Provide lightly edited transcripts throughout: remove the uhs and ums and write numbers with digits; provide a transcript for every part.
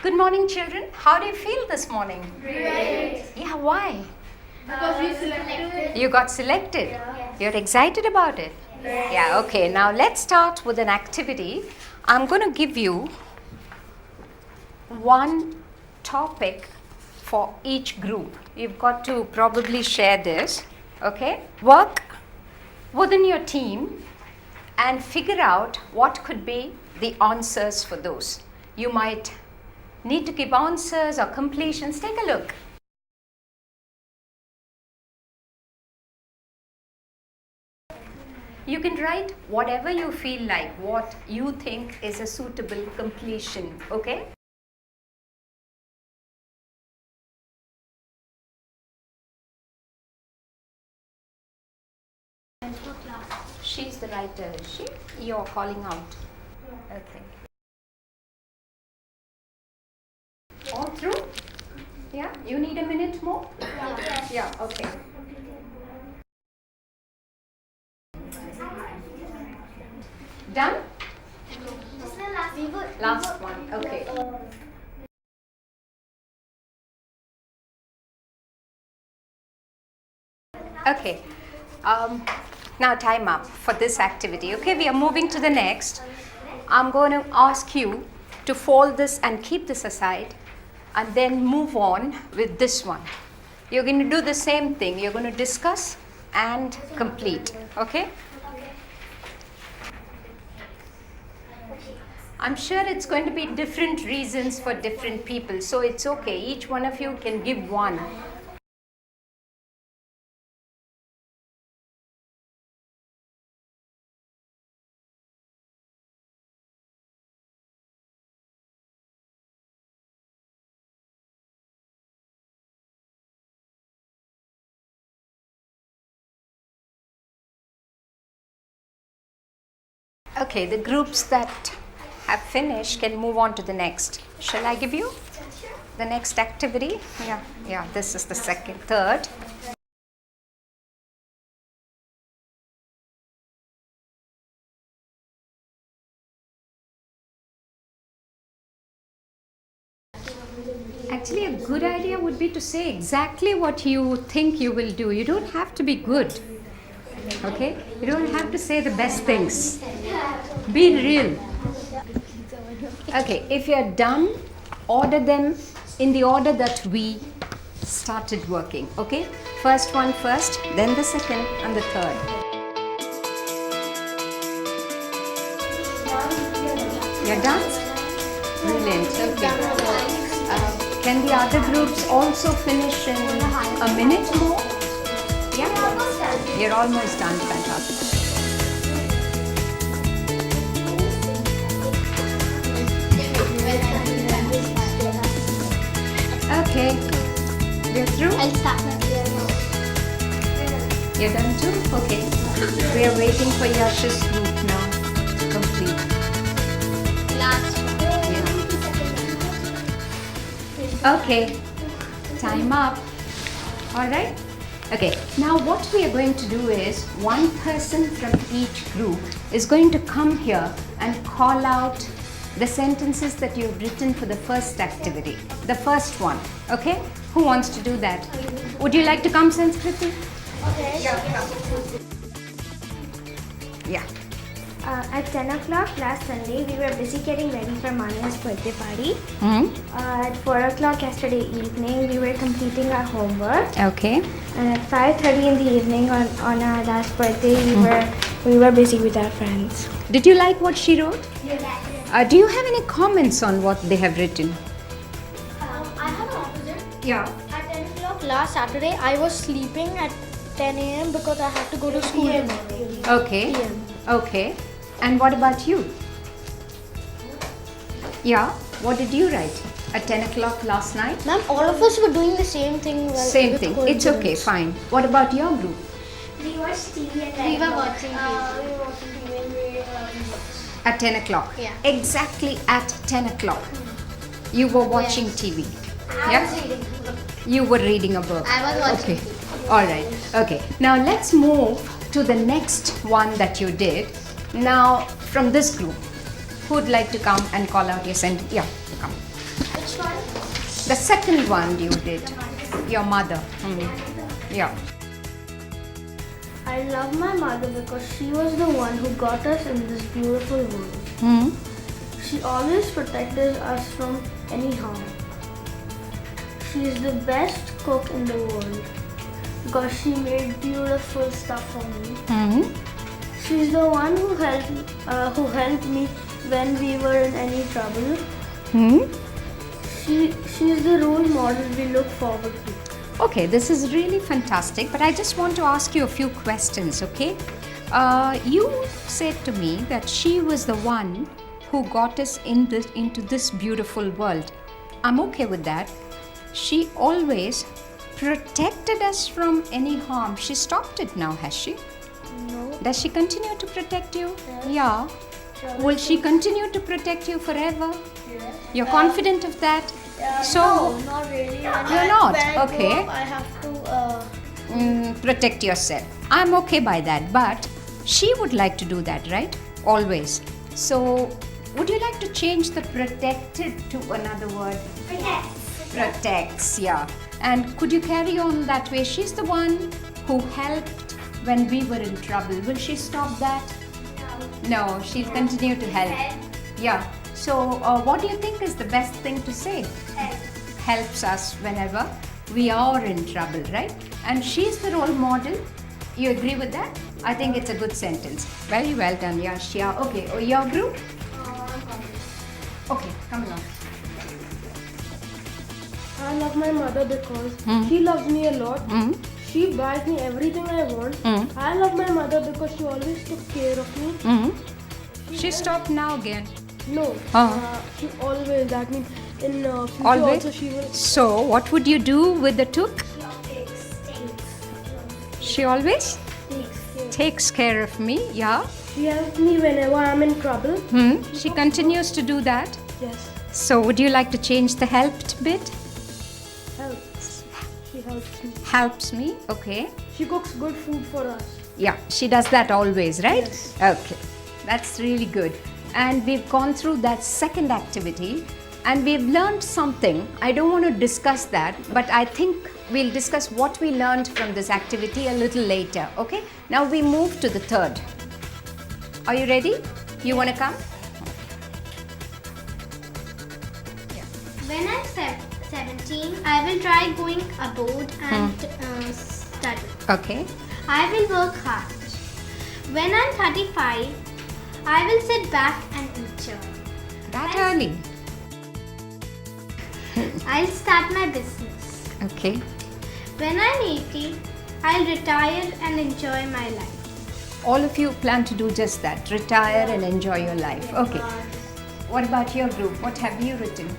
Good morning, children. How do you feel this morning? Great. Yeah, why? Because we selected. You got selected. Yes. You're excited about it? Yes. Yeah, okay. Now let's start with an activity. I'm going to give you one topic for each group. You've got to probably share this, okay? Work within your team and figure out what could be the answers for those. You might need to give answers or completions. Take a look. You can write whatever you feel like, what you think is a suitable completion, okay? She's the writer, is she? You're calling out. Okay. All through? Yeah? You need a minute more? Yeah, okay. Done? Last one, okay. Okay. Now time up for this activity. Okay, we are moving to the next. I'm going to ask you to fold this and keep this aside and then move on with this one. You're going to do the same thing. You're going to discuss and complete. Okay? I'm sure it's going to be different reasons for different people. So it's okay. Each one of you can give one. Okay, the groups that have finished can move on to the next. Shall I give you the next activity? Yeah, this is the third. Actually, a good idea would be to say exactly what you think you will do. You don't have to be good. Okay? You don't have to say the best things. Be real. Okay, if you're done, order them in the order that we started working. Okay? First one first, then the second and the third. You're done? Brilliant. Okay. Can the other groups also finish in a minute more? Yeah? You're almost done. Fantastic. Okay. We're through? I'll start. You're done too? Okay. We are waiting for Yash's group now to complete. Last. Okay, time up. All right. Okay, now what we are going to do is one person from each group is going to come here and call out the sentences that you've written for the first activity, the first one. Okay, who wants to do that? Would you like to come, Sanskriti? Okay. Yeah. At 10 o'clock last Sunday, we were busy getting ready for Mania's birthday party. At 4 o'clock yesterday evening, we were completing our homework. Okay. And at 5:30 in the evening on our last birthday, we were busy with our friends. Did you like what she wrote? Yes. Do you have any comments on what they have written? I have an opposite. Yeah. At 10 o'clock last Saturday, I was sleeping at 10 a.m. because I had to go to school tomorrow. Okay. Okay. And what about you? Yeah. What did you write at 10 o'clock last night? Ma'am, all of us were doing the same thing. Same thing. It's okay. Fine. What about your group? We watched TV and We were watching We were watching TV and we were At 10 o'clock? Yeah. Exactly at 10 o'clock. You were watching TV. Yeah? You were reading a book. I was watching Okay. All right. Okay. Now let's move to the next one that you did. Now, from this group, who would like to come and call out your sentence? Yeah, come. Which Which one? The second one you did. Your mother. Yeah. I love my mother because she was the one who got us in this beautiful world. She always protected us from any harm. She is the best cook in the world because she made beautiful stuff for me. She's the one who helped me when we were in any trouble. She's the role model we look forward to. Okay, this is really fantastic, but I just want to ask you a few questions, okay? You said to me that she was the one who got us into this beautiful world. I'm okay with that. She always protected us from any harm. She stopped it now, has she? No. Does she continue to protect you? Yes. Yeah. Will she continue to protect you forever? Yes. You're confident of that? So, no, not really. You're not? When I Okay. grow up, I have to. protect yourself. I'm okay by that, but she would like to do that, right? Always. So, would you like to change the protected to another word? Protects, yeah. And could you carry on that way? She's the one who helped when we were in trouble. Will she stop that? No, she'll continue to help. Yeah. So, what do you think is the best thing to say? Helps us whenever we are in trouble, right? And she's the role model. You agree with that? I think it's a good sentence. Very well done, Yashia. Okay, your group? Okay, come along. I love my mother because she loves me a lot. She buys me everything I want. I love my mother because she always took care of me. She stopped now again. No, she always. That means in future Always? also she will. So, what would you do with the took? She always takes care of me, yeah. She helps me whenever I'm in trouble. She continues to do that. Yes, So, would you like to change the helped bit? helps. She helps me. Helps me, okay. She cooks good food for us. Yeah, she does that always, right? Yes. Okay, that's really good. And we've gone through that second activity and we've learned something. I don't want to discuss that, but I think we'll discuss what we learned from this activity a little later, okay? Now we move to the third. Are you ready? You want to come? When I'm 17, I will try going abroad and study. Okay. I will work hard. When I'm 35, I will sit back and enjoy. That early. I'll start my business. Okay. When I'm 80, I'll retire and enjoy my life. All of you plan to do just that, retire and enjoy your life. Okay. What about your group? What have you written?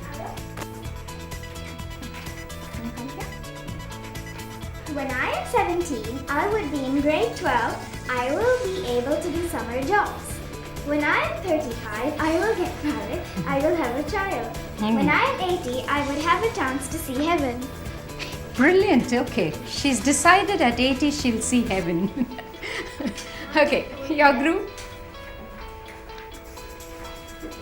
When I am 17, I would be in grade 12. I will be able to do summer jobs. When I am 35, I will get married. I will have a child. When I am 80, I would have a chance to see heaven. Brilliant. Okay. She's decided at 80 she'll see heaven. Okay. Your group?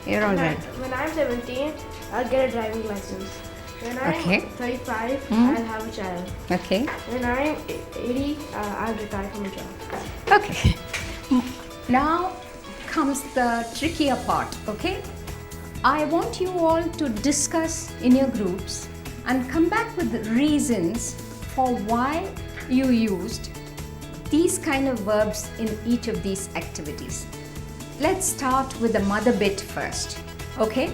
You're all right. When I'm 17, I'll get a driving license. When I'm Okay. 35, I'll have a child. Okay. When I'm 80, I'll retire from a job. Okay. Now comes the trickier part, okay? I want you all to discuss in your groups and come back with the reasons for why you used these kind of verbs in each of these activities. Let's start with the mother bit first, okay?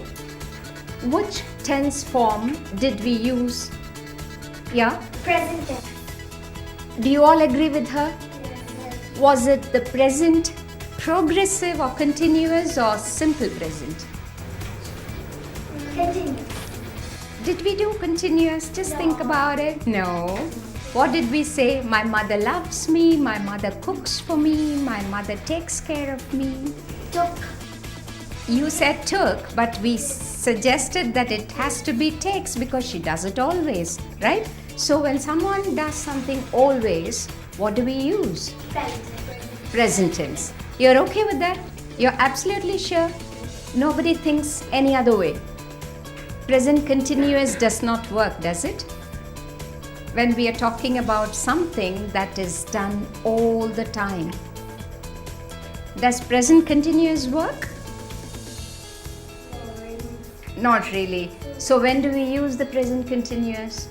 Which tense form did we use? Yeah? Present tense. Do you all agree with her? Was it the present progressive or continuous or simple present? Continue. Did we do continuous? Just think about it. No. What did we say? My mother loves me, my mother cooks for me, my mother takes care of me. Took. You said took, but we suggested that it has to be takes because she does it always, right? So when someone does something always, what do we use? Present tense. You're okay with that? You're absolutely sure? Nobody thinks any other way? Present continuous does not work, does it? When we are talking about something that is done all the time. Does present continuous work? Not really. So when do we use the present continuous?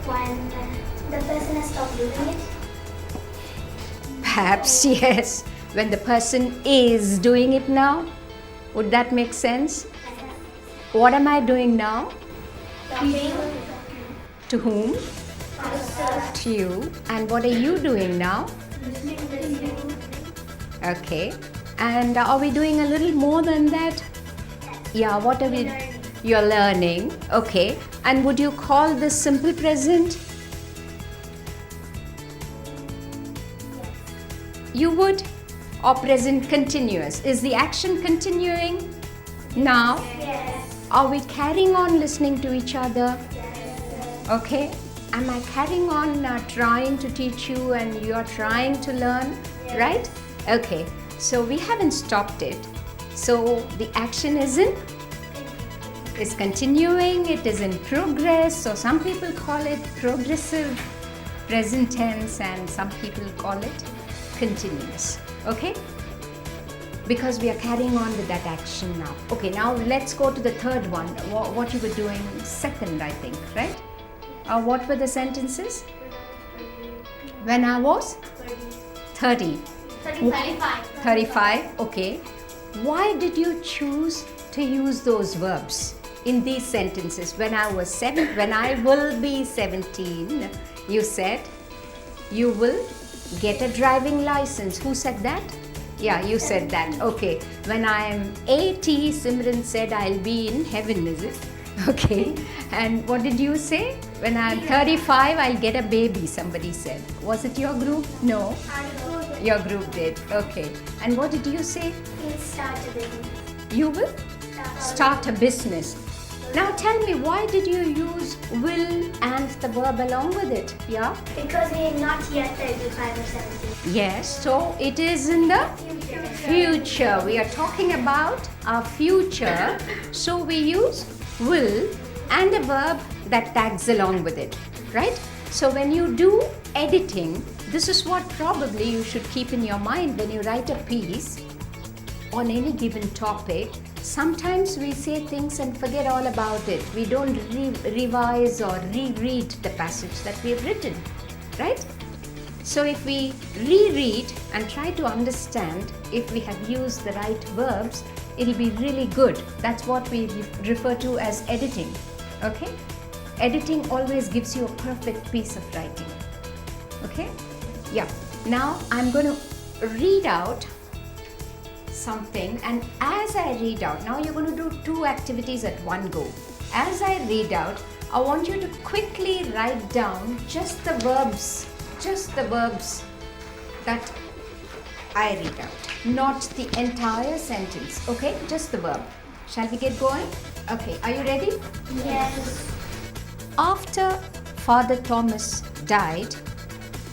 When the person has stopped doing it. Perhaps yes. When the person is doing it now. Would that make sense? What am I doing now? Talking. To whom? To you. And what are you doing now? Okay. And are we doing a little more than that? Yeah, what are we? You're learning. Okay. And would you call this simple present? You would? Or present continuous? Is the action continuing now? Yes. Are we carrying on listening to each other? Okay. Am I carrying on trying to teach you and you are trying to learn? Right? Okay. So we haven't stopped it. So the action is continuing, it is in progress. So some people call it progressive present tense and some people call it continuous. Okay? Because we are carrying on with that action now. Okay, now let's go to the third one. What you were doing second, I think, right? What were the sentences? When I was 30. 35. 35, okay. Why did you choose to use those verbs in these sentences? When I will be 17, you said you will get a driving license. Who said that? Yeah, you said that. Okay. When I am 80, Simran said I'll be in heaven, is it? Okay. And what did you say? When I'm 35, I'll get a baby, somebody said. Was it your group? No. Your group did. Okay. And what did you say? He'll start a business. You will start a business. Now tell me, why did you use will and the verb along with it? Yeah? Because we are not yet 35 or 17. Yes, so it is in the future. We are talking about our future. So we use will and a verb that tags along with it, right? So when you do editing, this is what probably you should keep in your mind when you write a piece on any given topic. Sometimes we say things and forget all about it. We don't revise or reread the passage that we have written, right? So if we reread and try to understand if we have used the right verbs, it'll be really good. That's what we refer to as editing, okay? Editing always gives you a perfect piece of writing, okay? Yeah, now I'm going to read out something, and as I read out, now you're going to do two activities at one go. As I read out, I want you to quickly write down just the verbs that I read out, not the entire sentence, okay? Just the verb. Shall we get going? Okay, are you ready? Yes. After Father Thomas died,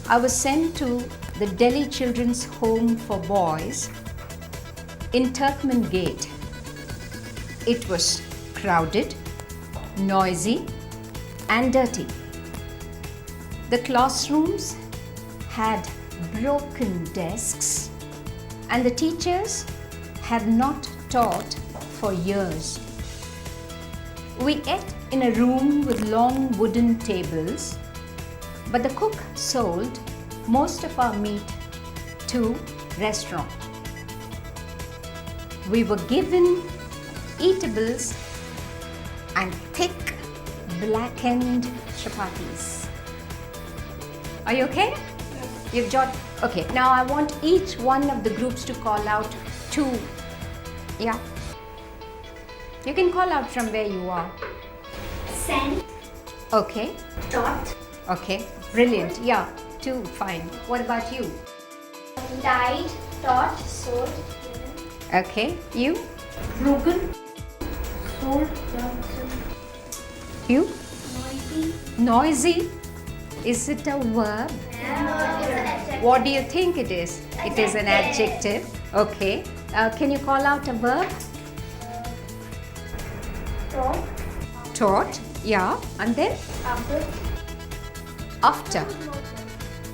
I was sent to the Delhi Children's Home for Boys in Turkman Gate. It was crowded, noisy, and dirty. The classrooms had broken desks, and the teachers had not taught for years. We ate in a room with long wooden tables, but the cook sold most of our meat to restaurant. We were given eatables and thick blackened chapatis. Are you okay? You've got, okay. Now I want each one of the groups to call out two. Yeah. You can call out from where you are. Sent. Okay. Dot. Okay. Brilliant. Yeah. Two. Fine. What about you? Died. Dot. Sold. Okay. You? Broken. Sold. Johnson. You? Noisy. Noisy. Is it a verb? What do you think it is? It is an adjective. Okay. Can you call out a verb? Talk. Taught, yeah. And then? After. After.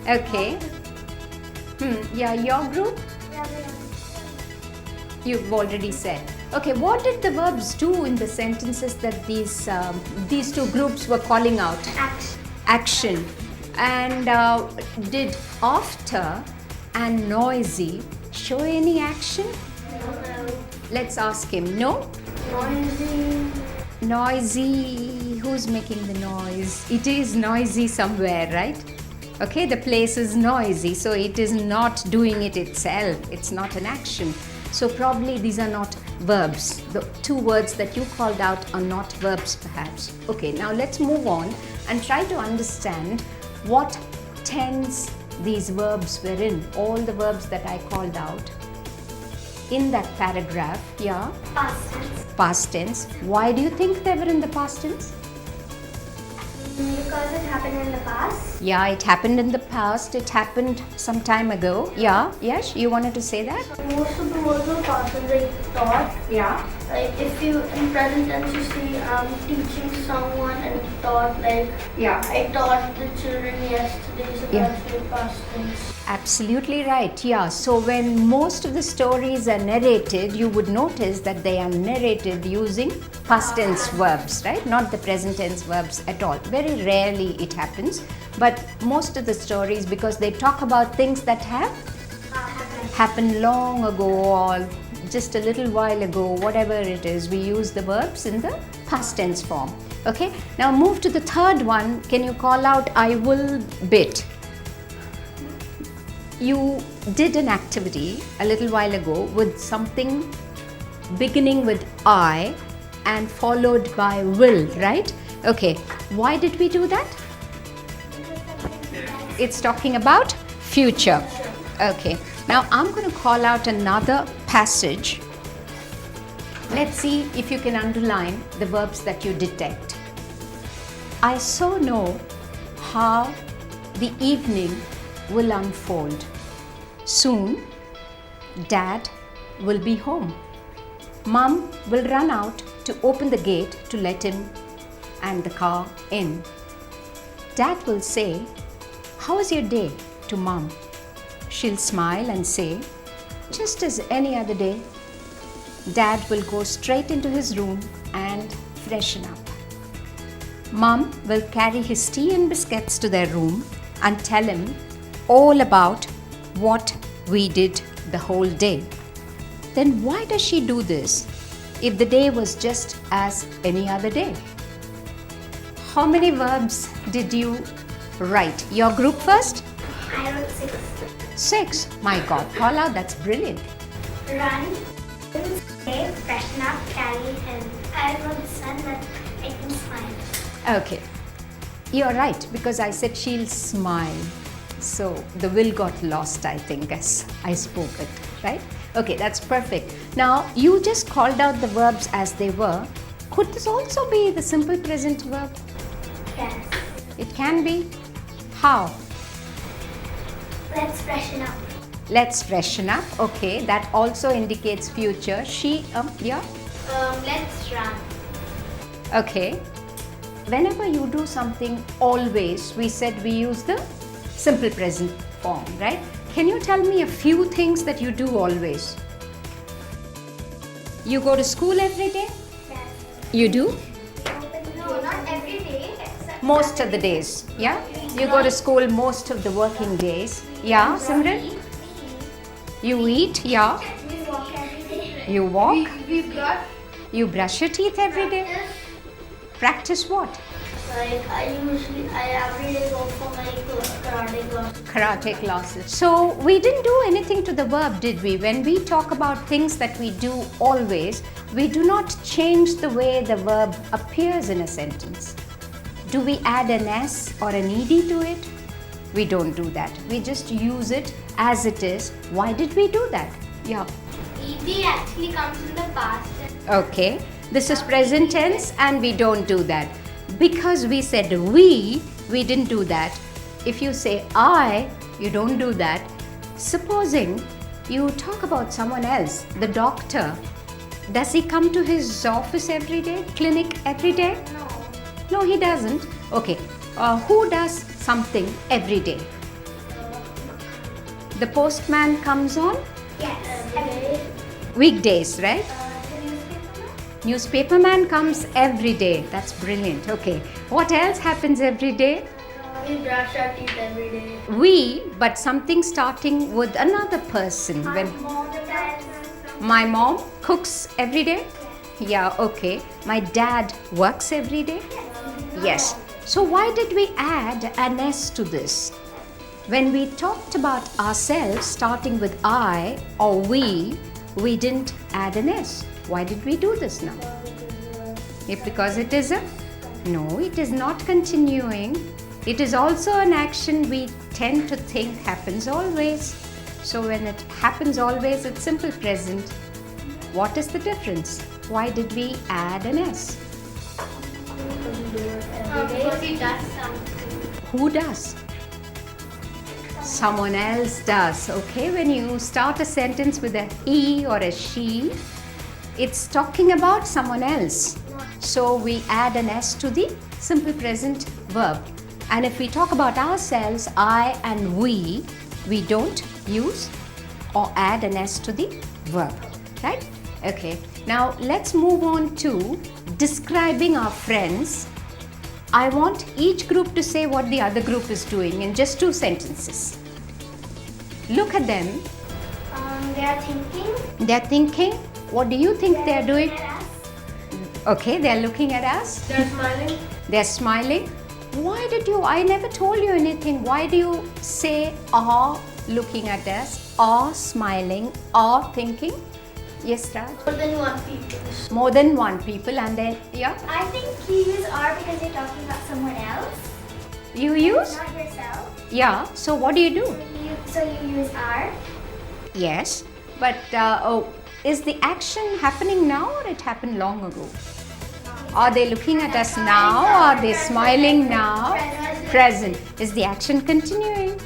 Okay. Yeah, your group? You've already said. Okay, what did the verbs do in the sentences that these two groups were calling out? Action. Action. And did after and noisy show any action? No. Let's ask him. No? Noisy. Noisy. Who's making the noise? It is noisy somewhere, right? Okay, the place is noisy, so it is not doing it itself. It's not an action. So probably these are not verbs. The two words that you called out are not verbs perhaps. Okay, now let's move on and try to understand what tense these verbs were in. All the verbs that I called out in that paragraph. Yeah? Past tense. Past tense. Why do you think they were in the past tense? Because it happened in the past. Yeah, it happened in the past. It happened some time ago. Yeah, Yash, you wanted to say that? Most of the words were past tense, like taught. Yeah. Like if you in present tense you see teaching someone and taught, like Yeah. I taught the children yesterday, so Yeah. that's the past tense. Absolutely right. Yeah. So when most of the stories are narrated, you would notice that they are narrated using past tense verbs, right? Not the present tense verbs at all. Very rarely it happens. But most of the stories, because they talk about things that have happened long ago or just a little while ago, whatever it is, we use the verbs in the past tense form. Okay. Now move to the third one. Can you call out I will bit? You did an activity a little while ago with something beginning with I and followed by will, right? Okay, why did we do that? It's talking about future. Okay, now I'm going to call out another passage. Let's see if you can underline the verbs that you detect. I so know how the evening will unfold. Soon, Dad will be home. Mom will run out to open the gate to let him and the car in. Dad will say, "How was your day?" to Mom. She'll smile and say, "Just as any other day." Dad will go straight into his room and freshen up. Mom will carry his tea and biscuits to their room and tell him all about what we did the whole day. Then why does she do this if the day was just as any other day? How many verbs did you write? Your group first? I wrote 6. 6. My God, Paula, that's brilliant. Run, stay, freshen up, carry, and I wrote sun that I can smile. Okay, you're right because I said she'll smile. So the will got lost, I think, as I spoke it, right? Okay, that's perfect. Now, you just called out the verbs as they were. Could this also be the simple present verb? Yes. It can be. How? Let's freshen up. Let's freshen up. Okay, that also indicates future. She, yeah? Let's run. Okay. Whenever you do something always, we said we use the simple present form, right? Can you tell me a few things that you do always? You go to school every day? Yes. You do? No, not every day. Except Most of the days, yeah? You go to school most of the working days. Yeah, Simran? You eat, yeah? we walk every day. You walk? We've got You brush your teeth every day? Practice what? like I every day go for my karate class. Karate classes. So we didn't do anything to the verb, did we? When we talk about things that we do always, we do not change the way the verb appears in a sentence. Do we add an S or an ED to it? We don't do that. We just use it as it is. Why did we do that? Yeah. ED actually comes in the past. Okay. This is present tense and we don't do that. Because we said we didn't do that. If you say I, you don't do that. Supposing you talk about someone else, the doctor, does he come to his office every day, clinic every day? No. No, he doesn't. Okay. Who does something every day? The postman comes on Yes. Every day. weekdays, right? The newspaper? Newspaperman comes every day. That's brilliant. Okay. What else happens every day? We brush our teeth every day. We, but something starting with another person. When my mom cooks every day? Yeah, okay. My dad works every day? Yes. So why did we add an S to this? When we talked about ourselves starting with I or we didn't add an S. Why did we do this now? Because it is a... No, it is not continuing. It is also an action we tend to think happens always. So when it happens always, it's simple present. What is the difference? Why did we add an S? Because he does something. Who does? Someone else does. Okay, when you start a sentence with a he or a she, it's talking about someone else. So we add an S to the simple present verb. And if we talk about ourselves, I and we don't use or add an S to the verb, right? Okay, now let's move on to describing our friends. I want each group to say what the other group is doing in just 2 sentences. Look at them. They are thinking. They're thinking. What do you think they're doing? At us. Okay, they're looking at us. They're smiling. They're smiling. Why did you? I never told you anything. Why do you say are looking at us, are smiling, are thinking? Yes, Raj? More than one people. More than one people, and then, yeah, I think you use are because you're talking about someone else, you use? not yourself. Yeah, so what do? So you use are. Yes, but is the action happening now or it happened long ago? Are they looking at us now? Are they smiling now? Present. Is the action continuing?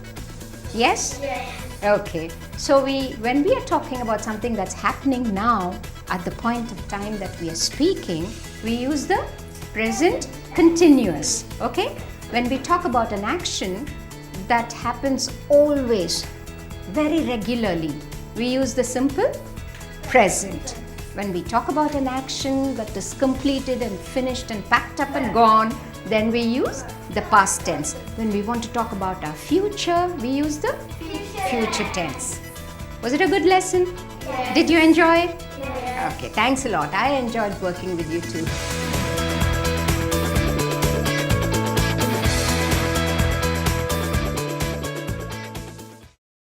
Yes? Yes. Okay. So when we are talking about something that's happening now, at the point of time that we are speaking, we use the present continuous. Okay? When we talk about an action that happens always, very regularly, we use the simple present. When we talk about an action that is completed and finished and packed up and gone, then we use the past tense. When we want to talk about our future, we use the future tense. Was it a good lesson? Yes. Did you enjoy it? Yes. Okay, thanks a lot. I enjoyed working with you too.